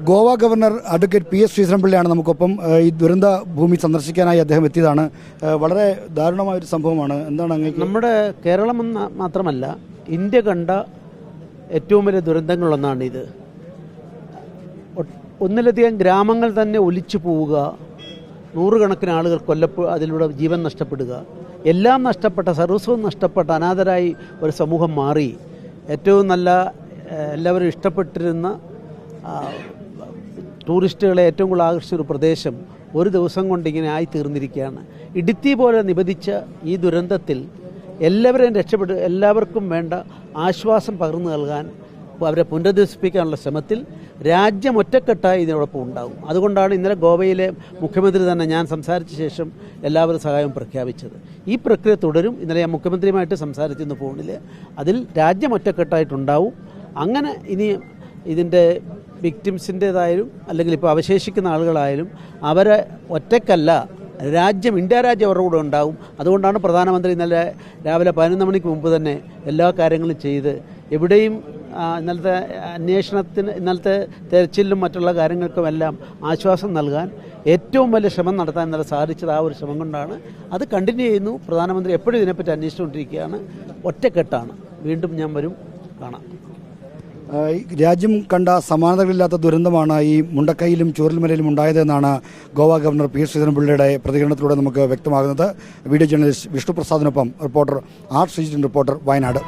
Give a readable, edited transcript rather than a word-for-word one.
Goa governor advocate P S ശ്രീധരൻപിള്ളയാണ് നമുക്കൊപ്പം. ഈ ദുരന്ത ഭൂമി സന്ദർശിക്കാനായി അദ്ദേഹം എത്തിയതാണ്. വളരെ ദാരുണമായൊരു സംഭവമാണ്. എന്താണ് അങ്ങനെ? നമ്മുടെ കേരളം മാത്രമല്ല, ഇന്ത്യ കണ്ട ഏറ്റവും വലിയ ദുരന്തങ്ങളൊന്നാണിത്. ഒന്നിലധികം ഗ്രാമങ്ങൾ തന്നെ ഒലിച്ചു പോവുക, നൂറുകണക്കിന് ആളുകൾ അതിലൂടെ ജീവൻ നഷ്ടപ്പെടുക, എല്ലാം നഷ്ടപ്പെട്ട, സർവസ്വം നഷ്ടപ്പെട്ട അനാഥരായി ഒരു സമൂഹം മാറി. ഏറ്റവും നല്ല എല്ലാവരും ഇഷ്ടപ്പെട്ടിരുന്ന ടൂറിസ്റ്റുകളെ ഏറ്റവും കൂടുതൽ ആകർഷിച്ച ഒരു പ്രദേശം ഒരു ദിവസം കൊണ്ടിങ്ങനെ ആയിത്തീർന്നിരിക്കുകയാണ്. ഇടുത്തി പോലെ നിബന്ധിച്ച ഈ ദുരന്തത്തിൽ എല്ലാവർക്കും വേണ്ട ആശ്വാസം പകർന്നു നൽകാൻ, അവരെ പുനരധിവസിപ്പിക്കാനുള്ള ശ്രമത്തിൽ രാജ്യം ഒറ്റക്കെട്ടായി ഇതിനോടൊപ്പം ഉണ്ടാകും. അതുകൊണ്ടാണ് ഇന്നലെ ഗോവയിലെ മുഖ്യമന്ത്രി തന്നെ ഞാൻ സംസാരിച്ച ശേഷം എല്ലാവരും സഹായവും പ്രഖ്യാപിച്ചത്. ഈ പ്രക്രിയ തുടരും. ഇന്നലെ ഞാൻ മുഖ്യമന്ത്രിയുമായിട്ട് സംസാരിച്ചിരുന്നു ഫോണിൽ. അതിൽ രാജ്യം ഒറ്റക്കെട്ടായിട്ടുണ്ടാവും. അങ്ങനെ ഇനി ഇതിൻ്റെ വിക്ടിംസിൻ്റേതായാലും അല്ലെങ്കിൽ ഇപ്പോൾ അവശേഷിക്കുന്ന ആളുകളായാലും അവരെ ഒറ്റക്കല്ല, ഇന്ത്യ രാജ്യം അവരുടെ കൂടെ ഉണ്ടാകും. അതുകൊണ്ടാണ് പ്രധാനമന്ത്രി ഇന്നലെ രാവിലെ 11 മണിക്ക് മുമ്പ് തന്നെ എല്ലാ കാര്യങ്ങളും ചെയ്ത് എവിടെയും ഇന്നലത്തെ അന്വേഷണത്തിന്, ഇന്നലത്തെ തെരച്ചിലിലും മറ്റുള്ള കാര്യങ്ങൾക്കുമെല്ലാം ആശ്വാസം നൽകാൻ ഏറ്റവും വലിയ ശ്രമം നടത്താൻ ഇന്നലെ സാധിച്ചത്. ആ ഒരു ശ്രമം കൊണ്ടാണ്. അത് കണ്ടിന്യൂ ചെയ്യുന്നു. പ്രധാനമന്ത്രി എപ്പോഴും ഇതിനെപ്പറ്റി അന്വേഷിച്ചുകൊണ്ടിരിക്കുകയാണ്. ഒറ്റക്കെട്ടാണ്. വീണ്ടും ഞാൻ വരും, കാണാം. രാജ്യം കണ്ട സമാനതകളില്ലാത്ത ദുരന്തമാണ് ഈ മുണ്ടക്കൈയിലും ചൂരൽമലയിലും ഉണ്ടായതെന്നാണ് ഗോവ ഗവർണർ പി എസ് ശ്രീധരൻപിള്ളയുടെ പ്രതികരണത്തിലൂടെ നമുക്ക് വ്യക്തമാകുന്നത്. വീഡിയോ ജേർണലിസ്റ്റ് വിഷ്ണു പ്രസാദിനൊപ്പം reporter R Sreejith, reporter Wayanad.